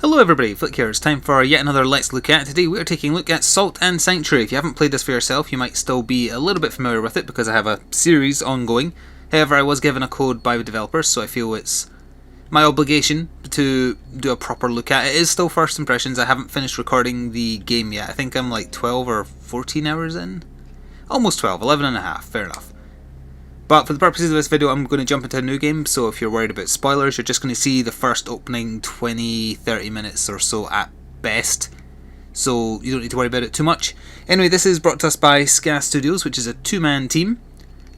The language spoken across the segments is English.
Hello everybody, Flick here. It's time for yet another Let's Look At. Today we are taking a look at Salt and Sanctuary. If you haven't played this for yourself, you might still be a little bit familiar with it because I have a series ongoing. However, I was given a code by the developers, so I feel it's my obligation to do a proper look at it. It is still first impressions. I haven't finished recording the game yet. I think I'm like 12 or 14 hours in. Almost 12, 11 and a half, fair enough. But for the purposes of this video, I'm going to jump into a new game, so if you're worried about spoilers, you're just going to see the first opening 20-30 minutes or so at best. So you don't need to worry about it too much. Anyway, this is brought to us by Ska Studios, which is a two-man team.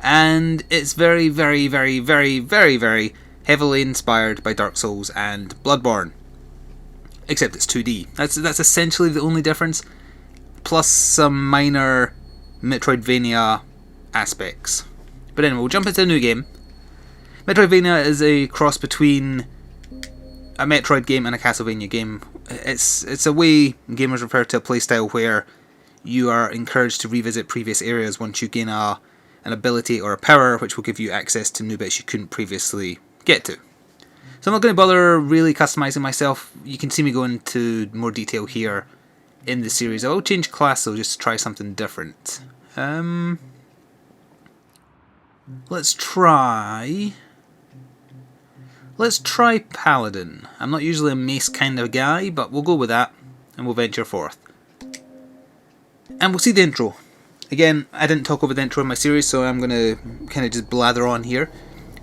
And it's very, very, very, very, very, very heavily inspired by Dark Souls and Bloodborne. Except it's 2D. That's essentially the only difference. Plus some minor Metroidvania aspects. But anyway, we'll jump into a new game. Metroidvania is a cross between a Metroid game and a Castlevania game. It's a way gamers refer to a playstyle where you are encouraged to revisit previous areas once you gain an ability or a power which will give you access to new bits you couldn't previously get to. So I'm not going to bother really customizing myself. You can see me go into more detail here in the series. I will change class though, just to try something different. Let's try Paladin. I'm not usually a mace kind of guy, but we'll go with that, and we'll venture forth. And we'll see the intro. Again, I didn't talk over the intro in my series, so I'm going to kind of just blather on here.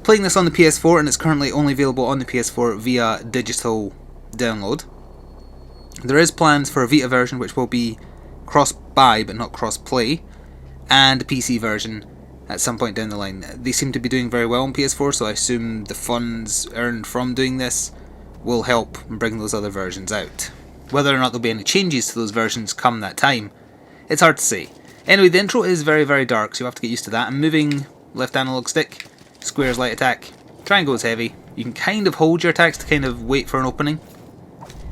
Playing this on the PS4, and it's currently only available on the PS4 via digital download. There is plans for a Vita version, which will be cross-buy, but not cross-play, and a PC version at some point down the line. They seem to be doing very well on PS4, so I assume the funds earned from doing this will help bring those other versions out. Whether or not there'll be any changes to those versions come that time, it's hard to say. Anyway, the intro is very, very dark, so you have to get used to that. I'm moving left analog stick, square is light attack, triangle is heavy. You can kind of hold your attacks to kind of wait for an opening,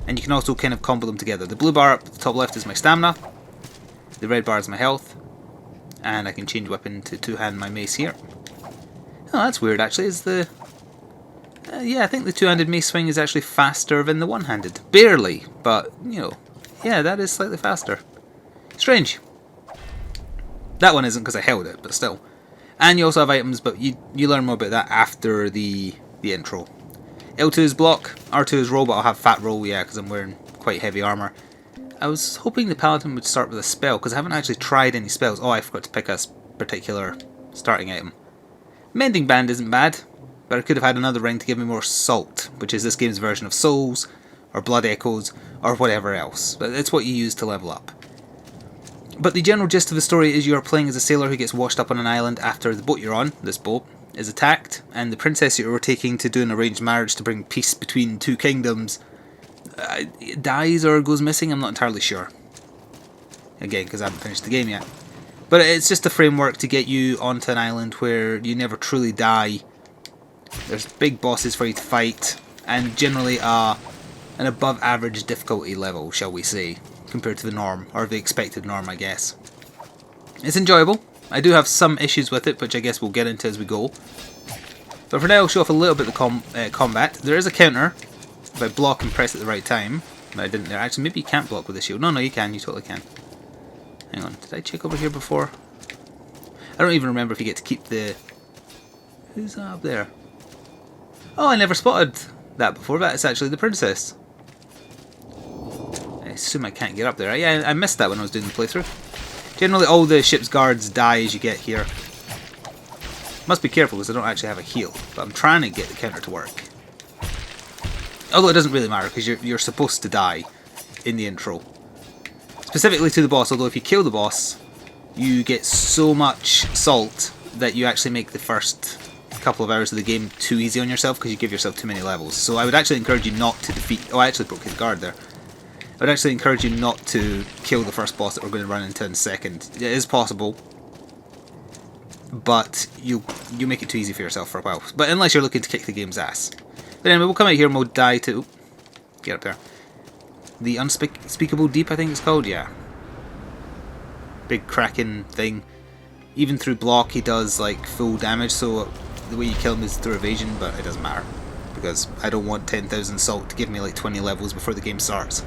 and you can also kind of combo them together. The blue bar up at the top left is my stamina, the red bar is my health, and I can change weapon to two-hand my mace here. Oh, that's weird actually. Is the... yeah, I think the two-handed mace swing is actually faster than the one-handed. Barely, but, you know, yeah, that is slightly faster. Strange. That one isn't because I held it, but still. And you also have items, but you learn more about that after the intro. L2 is block, R2 is roll, but I'll have fat roll, yeah, because I'm wearing quite heavy armour. I was hoping the Paladin would start with a spell, because I haven't actually tried any spells. Oh, I forgot to pick a particular starting item. Mending Band isn't bad, but I could have had another ring to give me more Salt, which is this game's version of Souls, or Blood Echoes, or whatever else. But it's what you use to level up. But the general gist of the story is you are playing as a sailor who gets washed up on an island after the boat you're on, this boat, is attacked, and the princess you were taking to do an arranged marriage to bring peace between two kingdoms dies or goes missing. I'm not entirely sure. Again, because I haven't finished the game yet. But it's just a framework to get you onto an island where you never truly die. There's big bosses for you to fight, and generally an above average difficulty level, shall we say, compared to the norm, or the expected norm, I guess. It's enjoyable. I do have some issues with it, which I guess we'll get into as we go. But for now, I'll show off a little bit of the combat. There is a counter. If I block and press at the right time, but I didn't there. Actually, maybe you can't block with the shield. No, you can. You totally can. Hang on. Did I check over here before? I don't even remember if you get to keep the... Who's that up there? Oh, I never spotted that before. That's actually the princess. I assume I can't get up there. Yeah, I missed that when I was doing the playthrough. Generally, all the ship's guards die as you get here. Must be careful because I don't actually have a heal. But I'm trying to get the counter to work. Although it doesn't really matter, because you're supposed to die in the intro. Specifically to the boss, although if you kill the boss, you get so much salt that you actually make the first couple of hours of the game too easy on yourself, because you give yourself too many levels. So I would actually encourage you not to defeat... Oh, I actually broke his guard there. I would actually encourage you not to kill the first boss that we're going to run into in a second. It is possible, but you make it too easy for yourself for a while. But unless you're looking to kick the game's ass. But anyway, we'll come out here and we'll die to... Get up there. The Unspeakable Deep, I think it's called, yeah. Big cracking thing. Even through block, he does like full damage, so the way you kill him is through evasion, but it doesn't matter. because I don't want 10,000 salt to give me like 20 levels before the game starts.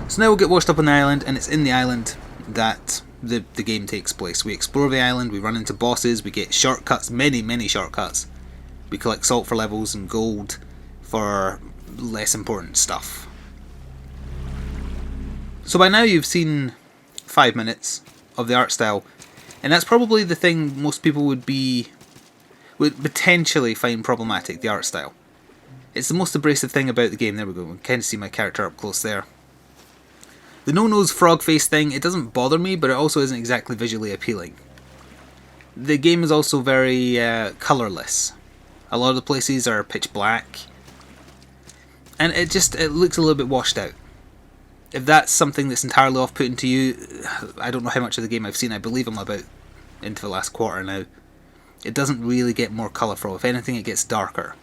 So now we'll get washed up on the island, and it's in the island that the game takes place. We explore the island, we run into bosses, we get shortcuts, many shortcuts. We collect salt for levels and gold for less important stuff. So by now you've seen 5 minutes of the art style, and that's probably the thing most people would potentially find problematic, the art style. It's the most abrasive thing about the game. There we go, we can kind of see my character up close there. The no-nose frog face thing, it doesn't bother me, but it also isn't exactly visually appealing. The game is also very colourless. A lot of the places are pitch black, and it looks a little bit washed out. If that's something that's entirely off-putting to you, I don't know how much of the game I've seen. I believe I'm about into the last quarter now. It doesn't really get more colourful. If anything, it gets darker.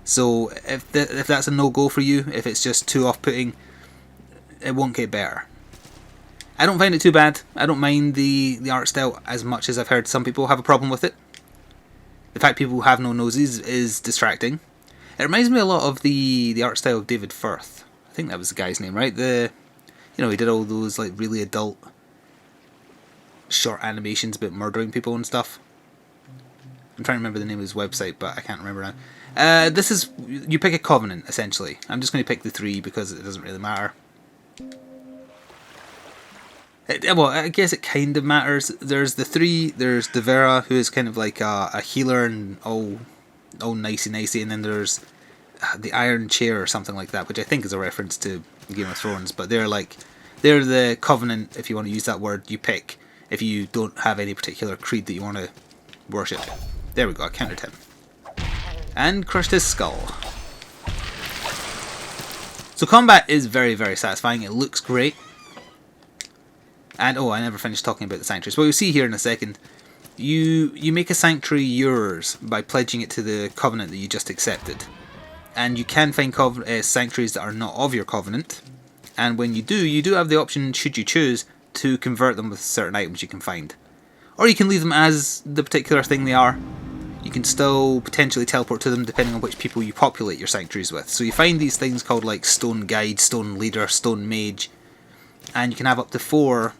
So if that's a no-go for you, if it's just too off-putting, it won't get better. I don't find it too bad. I don't mind the art style as much as I've heard some people have a problem with it. The fact people have no noses is distracting. It reminds me a lot of the art style of David Firth. I think that was the guy's name, right? He did all those like really adult short animations about murdering people and stuff. I'm trying to remember the name of his website, but I can't remember now. You pick a covenant, essentially. I'm just going to pick the 3 because it doesn't really matter. Well, I guess it kind of matters. There's the 3, there's Devera, who is kind of like a healer and all nicey, and then there's the Iron Chair or something like that, which I think is a reference to Game of Thrones, but they're the covenant, if you want to use that word, you pick if you don't have any particular creed that you want to worship. There we go, I countered him. And crushed his skull. So combat is very, very satisfying. It looks great. And, I never finished talking about the sanctuaries. Well, you'll see here in a second. You make a sanctuary yours by pledging it to the covenant that you just accepted. And you can find sanctuaries that are not of your covenant. And when you do have the option, should you choose, to convert them with certain items you can find. Or you can leave them as the particular thing they are. You can still potentially teleport to them depending on which people you populate your sanctuaries with. So you find these things called like Stone Guide, Stone Leader, Stone Mage. And you can have up to 4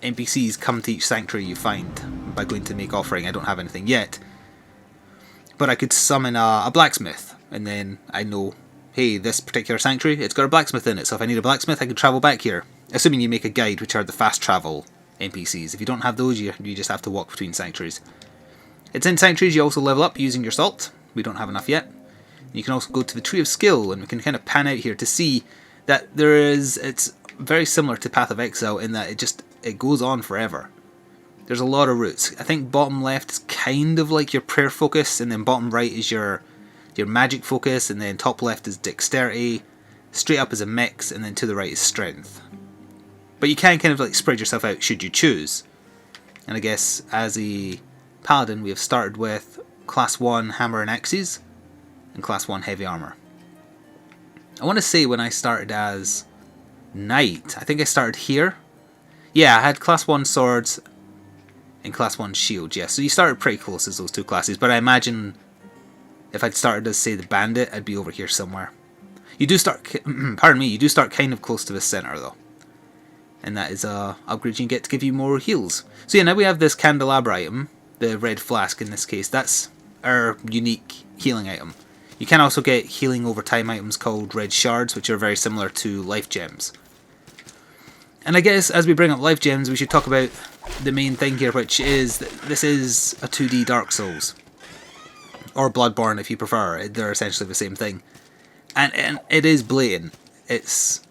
NPCs come to each sanctuary you find by going to make offering. I don't have anything yet, but I could summon a blacksmith, and then I know, hey, this particular sanctuary, it's got a blacksmith in it, so if I need a blacksmith I could travel back here, assuming you make a guide, which are the fast travel NPCs. If you don't have those, you just have to walk between sanctuaries. It's in sanctuaries you also level up using your salt. We don't have enough yet. You can also go to the Tree of Skill, and we can kind of pan out here to see that it's very similar to Path of Exile in that it goes on forever. There's a lot of routes. I think bottom left is kind of like your prayer focus, and then bottom right is your magic focus, and then top left is dexterity, straight up is a mix, and then to the right is strength. But you can kind of like spread yourself out should you choose. And I guess as a paladin we have started with class 1 hammer and axes and class 1 heavy armor. I want to say when I started as knight, I think I started here. Yeah, I had class 1 swords and class 1 shield, yeah. So you started pretty close as those 2 classes, but I imagine if I'd started as, say, the bandit, I'd be over here somewhere. You do start, you do start kind of close to the center though. And that is a upgrade you can get to give you more heals. So yeah, now we have this candelabra item, the red flask in this case. That's our unique healing item. You can also get healing over time items called red shards, which are very similar to life gems. And I guess as we bring up life gems, we should talk about the main thing here, which is that this is a 2D Dark Souls. Or Bloodborne if you prefer. They're essentially the same thing. And it is blatant. It's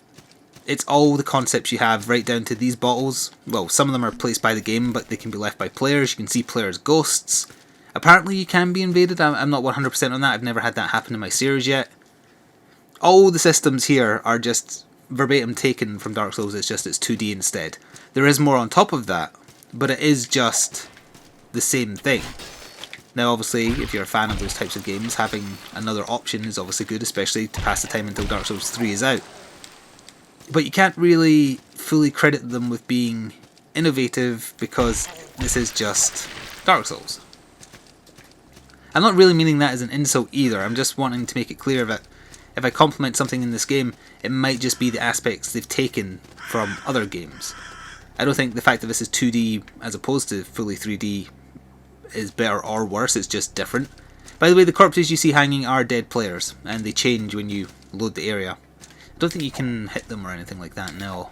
all the concepts you have right down to these bottles. Well, some of them are placed by the game, but they can be left by players. You can see players' ghosts. Apparently you can be invaded. I'm not 100% on that. I've never had that happen in my series yet. All the systems here are just verbatim taken from Dark Souls. It's 2D instead. There is more on top of that, but it is just the same thing. Now obviously, if you're a fan of those types of games, having another option is obviously good, especially to pass the time until Dark Souls 3 is out. But you can't really fully credit them with being innovative because this is just Dark Souls. I'm not really meaning that as an insult either, I'm just wanting to make it clear that if I compliment something in this game, it might just be the aspects they've taken from other games. I don't think the fact that this is 2D as opposed to fully 3D is better or worse, it's just different. By the way, the corpses you see hanging are dead players, and they change when you load the area. I don't think you can hit them or anything like that, no.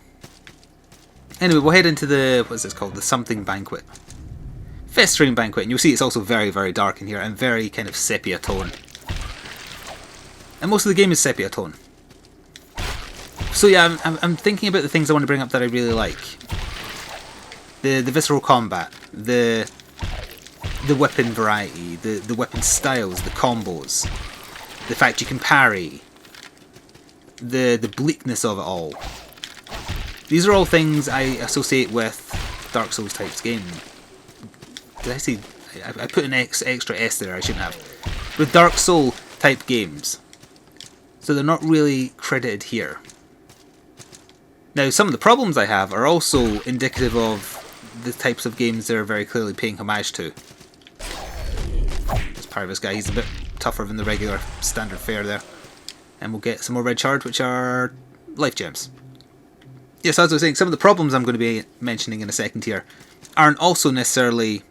Anyway, we'll head into the, what's this called, the something banquet. Festering banquet, and you'll see it's also very, very dark in here, and very kind of sepia tone. And most of the game is sepia tone. So yeah, I'm thinking about the things I want to bring up that I really like. The visceral combat, the weapon variety, the weapon styles, the combos, the fact you can parry, the bleakness of it all. These are all things I associate with Dark Souls types game. Did I say... I put an extra S there, I shouldn't have. With Dark Soul type games. So they're not really credited here. Now, some of the problems I have are also indicative of the types of games they're very clearly paying homage to. This Parvis guy, he's a bit tougher than the regular standard fare there. And we'll get some more red shards, which are life gems. Yes, as I was saying, some of the problems I'm going to be mentioning in a second here aren't also necessarily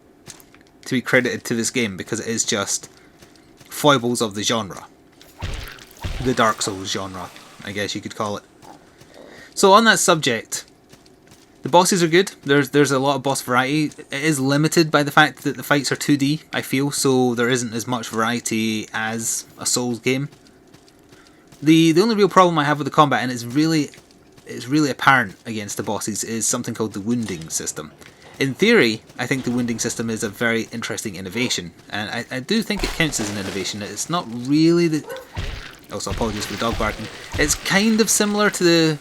to be credited to this game, because it is just foibles of the genre. The Dark Souls genre, I guess you could call it. So on that subject, the bosses are good. There's a lot of boss variety. It is limited by the fact that the fights are 2D, I feel, so there isn't as much variety as a Souls game. The only real problem I have with the combat, and it's really apparent against the bosses, is something called the wounding system. In theory, I think the wounding system is a very interesting innovation, and I do think it counts as an innovation. It's not really the... Also, apologies for the dog barking. It's kind of similar to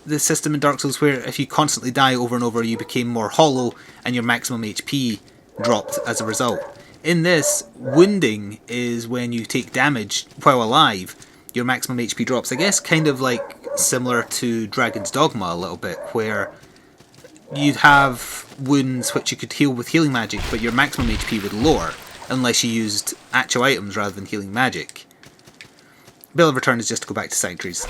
the system in Dark Souls where if you constantly die over and over, you became more hollow and your maximum HP dropped as a result. In this, wounding is when you take damage while alive, your maximum HP drops. I guess kind of like similar to Dragon's Dogma a little bit, where you'd have wounds which you could heal with healing magic, but your maximum HP would lower unless you used actual items rather than healing magic. Bale of Return is just to go back to Sanctuaries.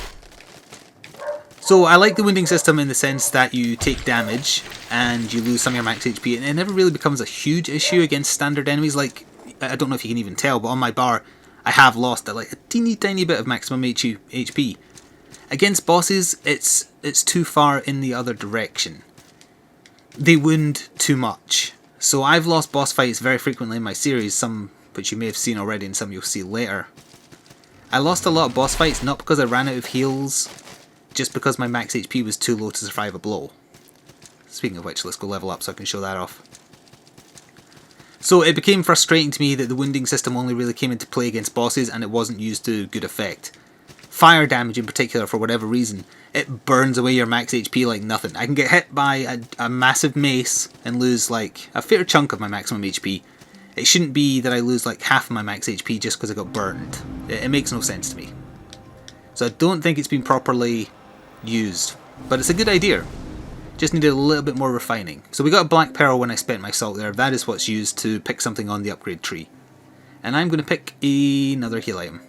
So I like the wounding system in the sense that you take damage and you lose some of your max HP, and it never really becomes a huge issue against standard enemies. Like, I don't know if you can even tell, but on my bar I have lost like a teeny tiny bit of maximum HP. Against bosses, it's too far in the other direction. They wound too much. So I've lost boss fights very frequently in my series, some which you may have seen already and some you'll see later. I lost a lot of boss fights not because I ran out of heals, just because my max HP was too low to survive a blow. Speaking of which, let's go level up so I can show that off. So it became frustrating to me that the wounding system only really came into play against bosses and it wasn't used to good effect. Fire damage in particular, for whatever reason, it burns away your max HP like nothing. I can get hit by a massive mace and lose like a fair chunk of my maximum HP. It shouldn't be that I lose like half of my max HP just because I got burned. It makes no sense to me. So I don't think it's been properly used, but it's a good idea. Just needed a little bit more refining. So we got a black pearl when I spent my salt there. That is what's used to pick something on the upgrade tree. And I'm going to pick another heal item.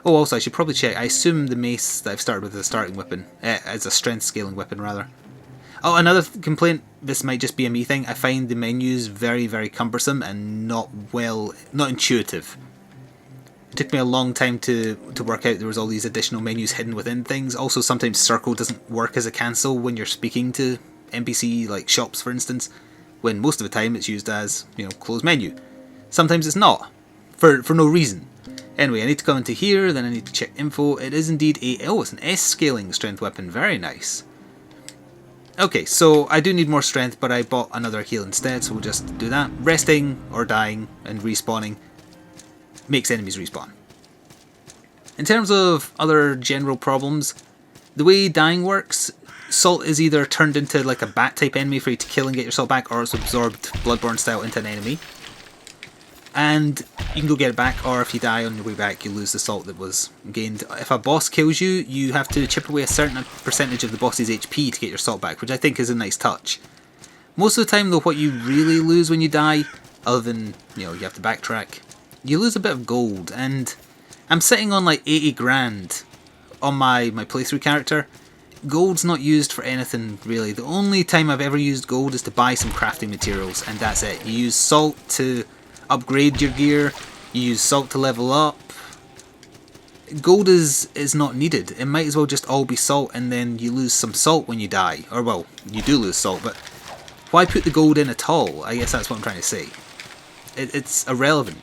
Oh, also I should probably check. I assume the mace that I've started with is a starting weapon. As a strength scaling weapon, rather. Oh, another complaint, this might just be a me thing. I find the menus very, very cumbersome and not intuitive. It took me a long time to work out there was all these additional menus hidden within things. Also, sometimes circle doesn't work as a cancel when you're speaking to NPC, like shops for instance, when most of the time it's used as, close menu. Sometimes it's not, for no reason. Anyway, I need to come into here, then I need to check info. It is indeed it's an S scaling strength weapon, very nice. Okay, so I do need more strength, but I bought another heal instead, so we'll just do that. Resting, or dying, and respawning makes enemies respawn. In terms of other general problems, the way dying works, salt is either turned into like a bat type enemy for you to kill and get your salt back, or it's absorbed Bloodborne style into an enemy. And you can go get it back, or if you die on your way back, you lose the salt that was gained. If a boss kills you, you have to chip away a certain percentage of the boss's HP to get your salt back, which I think is a nice touch. Most of the time though, what you really lose when you die other than, you know, you have to backtrack. You lose a bit of gold, and I'm sitting on like 80 grand on my playthrough character. Gold's not used for anything really. The only time I've ever used gold is to buy some crafting materials, and that's it. You use salt to upgrade your gear, you use salt to level up. Gold is not needed. It might as well just all be salt, and then you lose some salt when you die. Or well, you do lose salt, but why put the gold in at all? I guess that's what I'm trying to say. It's irrelevant.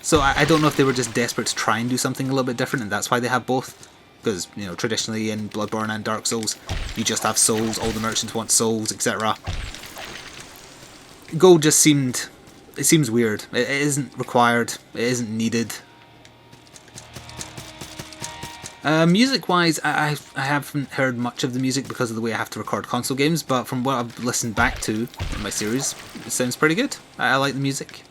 So I don't know if they were just desperate to try and do something a little bit different, and that's why they have both. Because, you know, traditionally in Bloodborne and Dark Souls, you just have souls, all the merchants want souls, etc. Gold just seems weird. It isn't required, it isn't needed. Music-wise, I haven't heard much of the music because of the way I have to record console games, but from what I've listened back to in my series, it sounds pretty good. I like the music.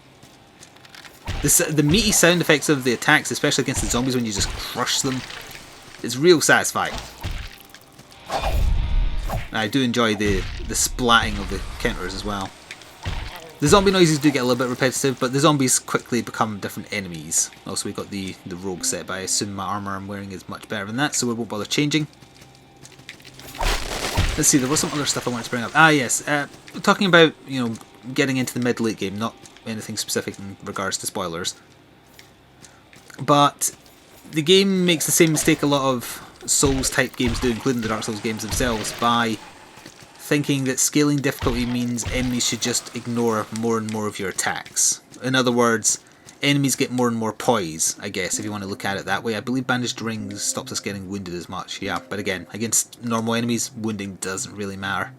The meaty sound effects of the attacks, especially against the zombies when you just crush them, it's real satisfying. I do enjoy the splatting of the counters as well. The zombie noises do get a little bit repetitive, but the zombies quickly become different enemies. Also, we've got the rogue set, but I assume my armour I'm wearing is much better than that, so we won't bother changing. Let's see, there was some other stuff I wanted to bring up. Ah yes, talking about, you know, getting into the mid-late game, not anything specific in regards to spoilers. But the game makes the same mistake a lot of Souls-type games do, including the Dark Souls games themselves, by thinking that scaling difficulty means enemies should just ignore more and more of your attacks. In other words, enemies get more and more poise, I guess, if you want to look at it that way. I believe Bandaged Rings stops us getting wounded as much, yeah, but again, against normal enemies, wounding doesn't really matter.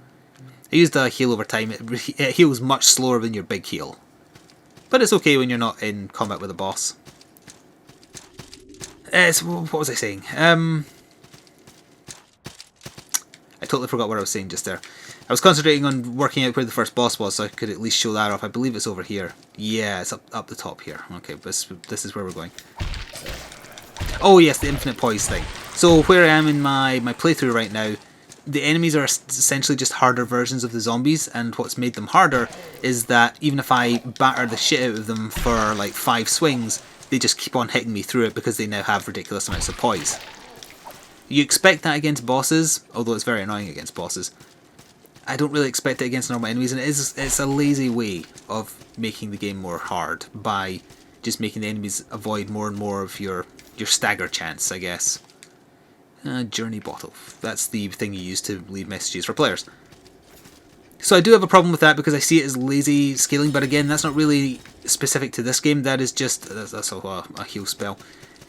I used a heal over time, it heals much slower than your big heal. But it's okay when you're not in combat with a boss. What was I saying? I totally forgot what I was saying just there. I was concentrating on working out where the first boss was so I could at least show that off. I believe it's over here. Yeah, it's up the top here. Okay, this is where we're going. Oh yes, the infinite poise thing. So where I am in my playthrough right now, the enemies are essentially just harder versions of the zombies, and what's made them harder is that even if I batter the shit out of them for like 5 swings, they just keep on hitting me through it because they now have ridiculous amounts of poise. You expect that against bosses, although it's very annoying against bosses. I don't really expect it against normal enemies, and it's a lazy way of making the game more hard by just making the enemies avoid more and more of your stagger chance, I guess. Journey bottle. That's the thing you use to leave messages for players. So I do have a problem with that because I see it as lazy scaling, but again, that's not really specific to this game. That is just that's a heal spell.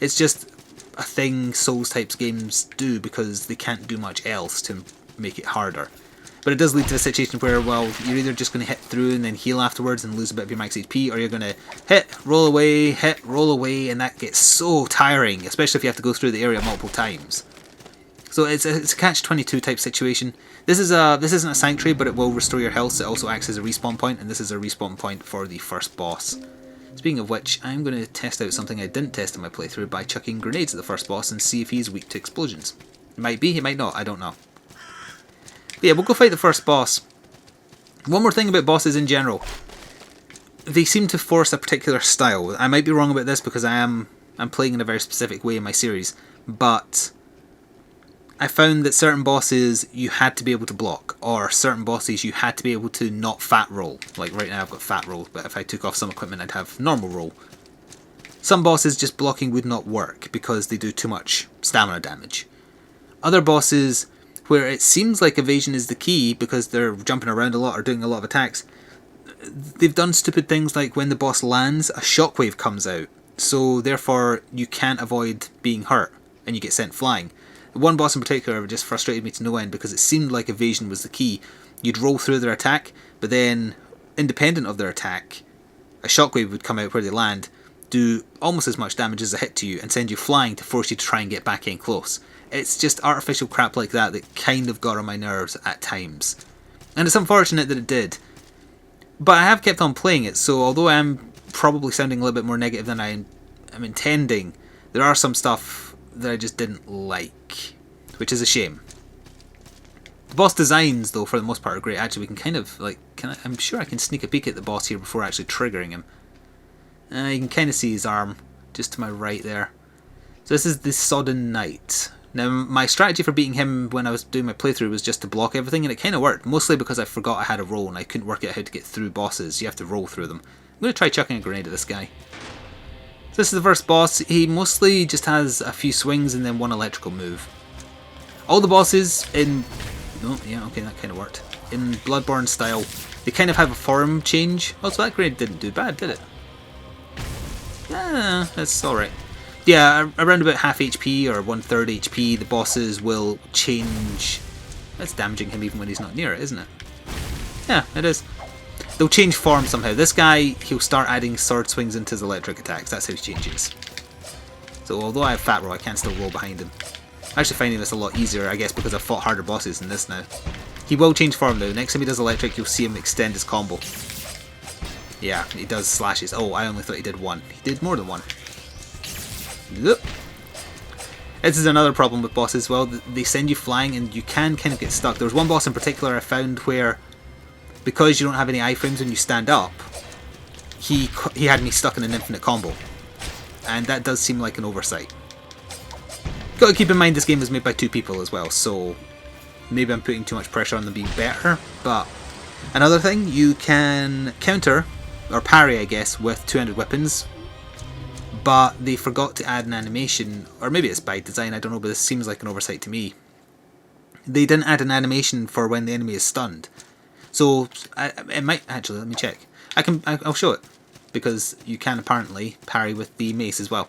It's just a thing Souls types games do because they can't do much else to make it harder. But it does lead to a situation where, well, you're either just going to hit through and then heal afterwards and lose a bit of your max HP, or you're going to hit, roll away, and that gets so tiring, especially if you have to go through the area multiple times. So it's a catch-22 type situation. This isn't a sanctuary, but it will restore your health. So it also acts as a respawn point, and this is a respawn point for the first boss. Speaking of which, I'm going to test out something I didn't test in my playthrough by chucking grenades at the first boss and see if he's weak to explosions. It might be, he might not, I don't know. But yeah, we'll go fight the first boss. One more thing about bosses in general. They seem to force a particular style. I might be wrong about this because I'm playing in a very specific way in my series, but I found that certain bosses you had to be able to block, or certain bosses you had to be able to not fat roll. Like right now I've got fat roll, but if I took off some equipment I'd have normal roll. Some bosses just blocking would not work because they do too much stamina damage. Other bosses where it seems like evasion is the key because they're jumping around a lot or doing a lot of attacks, they've done stupid things like when the boss lands, a shockwave comes out, so therefore you can't avoid being hurt and you get sent flying. One boss in particular just frustrated me to no end because it seemed like evasion was the key. You'd roll through their attack, but then, independent of their attack, a shockwave would come out where they land, do almost as much damage as a hit to you, and send you flying to force you to try and get back in close. It's just artificial crap like that that kind of got on my nerves at times. And it's unfortunate that it did. But I have kept on playing it, so although I'm probably sounding a little bit more negative than I am intending, there are some stuff that I just didn't like, which is a shame. boss designs, though, for the most part, are great. Actually, we can kind of, like, I'm sure I can sneak a peek at the boss here before actually triggering him. You can kind of see his arm just to my right there. So this is the Sodden Knight. Now, my strategy for beating him when I was doing my playthrough was just to block everything, and it kind of worked, mostly because I forgot I had a roll and I couldn't work out how to get through bosses. You have to roll through them. I'm going to try chucking a grenade at this guy. So this is the first boss. He mostly just has a few swings and then one electrical move. All the bosses in... Oh, yeah, okay, that kind of worked. In Bloodborne style, they kind of have a form change. Oh, so that grenade didn't do bad, did it? Ah, that's alright. Yeah, around about half HP or 1/3 HP, the bosses will change. That's damaging him even when he's not near it, isn't it? Yeah, it is. They'll change form somehow. This guy, he'll start adding sword swings into his electric attacks. That's how he changes. So although I have Fat Roll, I can still roll behind him. I'm actually finding this a lot easier, I guess, because I've fought harder bosses than this now. He will change form though. Next time he does electric, you'll see him extend his combo. Yeah, he does slashes. Oh, I only thought he did one. He did more than one. Yep. This is another problem with bosses as well. They send you flying and you can kind of get stuck. There was one boss in particular I found where, because you don't have any iframes when you stand up, he had me stuck in an infinite combo. And that does seem like an oversight. Got to keep in mind this game was made by 2 people as well, so maybe I'm putting too much pressure on them being better. But another thing, you can counter, or parry I guess, with two-handed weapons. But they forgot to add an animation, or maybe it's by design, I don't know, but this seems like an oversight to me. They didn't add an animation for when the enemy is stunned. So, it might, actually, let me check. I'll show it, because you can apparently parry with the mace as well.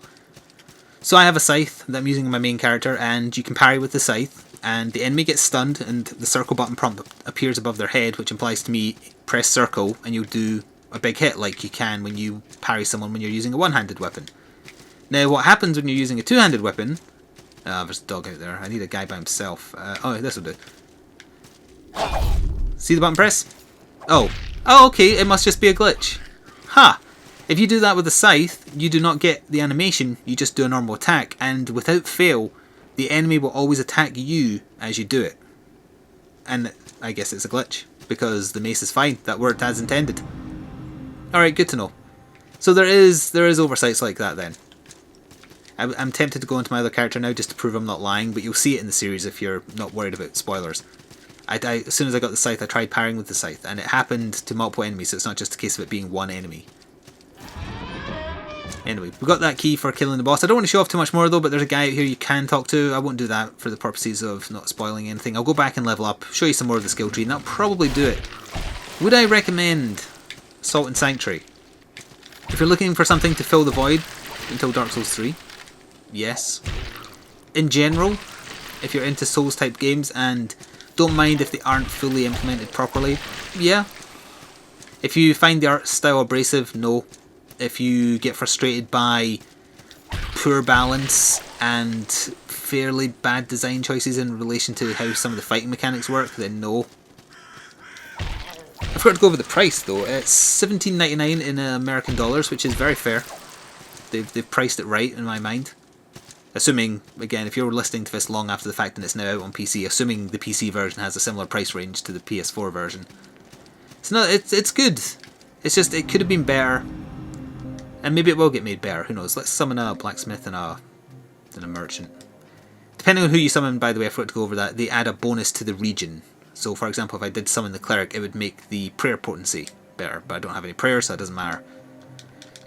So I have a scythe that I'm using in my main character, and you can parry with the scythe, and the enemy gets stunned, and the circle button prompt appears above their head, which implies to me, press circle, and you'll do a big hit like you can when you parry someone when you're using a one-handed weapon. Now, what happens when you're using a two-handed weapon... there's a dog out there. I need a guy by himself. Oh, this will do. See the button press? Oh. Oh, okay, it must just be a glitch. Ha! If you do that with a scythe, you do not get the animation, you just do a normal attack, and without fail, the enemy will always attack you as you do it. And I guess it's a glitch, because the mace is fine. That worked as intended. Alright, good to know. So there is oversights like that then. I'm tempted to go into my other character now just to prove I'm not lying, but you'll see it in the series if you're not worried about spoilers. As soon as I got the scythe, I tried parrying with the scythe, and it happened to multiple enemies, so it's not just a case of it being one enemy. Anyway, we got that key for killing the boss. I don't want to show off too much more though, but there's a guy out here you can talk to. I won't do that for the purposes of not spoiling anything. I'll go back and level up, show you some more of the skill tree, and that'll probably do it. Would I recommend Salt and Sanctuary? If you're looking for something to fill the void until Dark Souls 3, yes. In general, if you're into Souls type games and don't mind if they aren't fully implemented properly, yeah. If you find the art style abrasive, no. If you get frustrated by poor balance and fairly bad design choices in relation to how some of the fighting mechanics work, then no. I forgot to go over the price though. It's $17.99 in American dollars, which is very fair. They've priced it right in my mind. Assuming, again, if you're listening to this long after the fact and it's now out on PC, assuming the PC version has a similar price range to the PS4 version. It's good. It's just, it could have been better. And maybe it will get made better, who knows. Let's summon a blacksmith and a merchant. Depending on who you summon, by the way, I forgot to go over that, they add a bonus to the region. So, for example, if I did summon the cleric, it would make the prayer potency better. But I don't have any prayer, so it doesn't matter.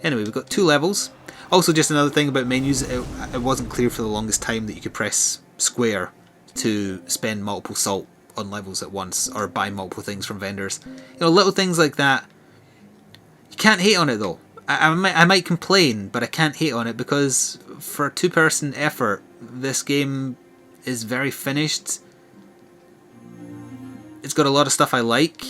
Anyway, we've got 2 levels. Also, just another thing about menus, it wasn't clear for the longest time that you could press square to spend multiple salt on levels at once, or buy multiple things from vendors. You know, little things like that. You can't hate on it though. I might complain, but I can't hate on it because for a 2-person effort, this game is very finished. It's got a lot of stuff I like.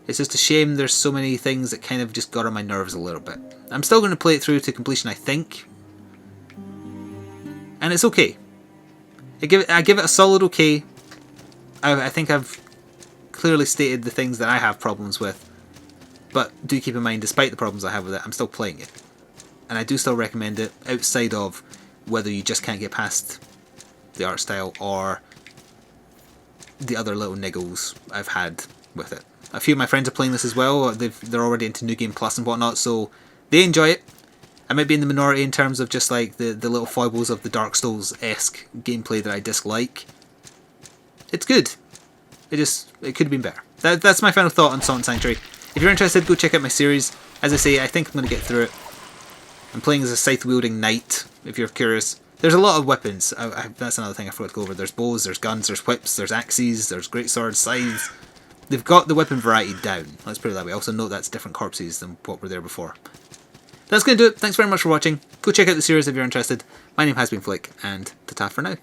It's just a shame there's so many things that kind of just got on my nerves a little bit. I'm still going to play it through to completion, I think. And it's okay. I give it a solid okay. I think I've clearly stated the things that I have problems with. But do keep in mind, despite the problems I have with it, I'm still playing it. And I do still recommend it, outside of whether you just can't get past the art style or the other little niggles I've had with it. A few of my friends are playing this as well. They're already into New Game Plus and whatnot, so they enjoy it. I might be in the minority in terms of just like the little foibles of the Dark Souls-esque gameplay that I dislike. It's good. It could have been better. That's my final thought on Salt and Sanctuary. If you're interested, go check out my series. As I say, I think I'm going to get through it. I'm playing as a scythe-wielding knight, if you're curious. There's a lot of weapons. That's another thing I forgot to go over. There's bows, there's guns, there's whips, there's axes, there's greatswords, scythes. They've got the weapon variety down. Let's put it that way. Also note that's different corpses than what were there before. That's going to do it. Thanks very much for watching. Go check out the series if you're interested. My name has been Flick, and ta-ta for now.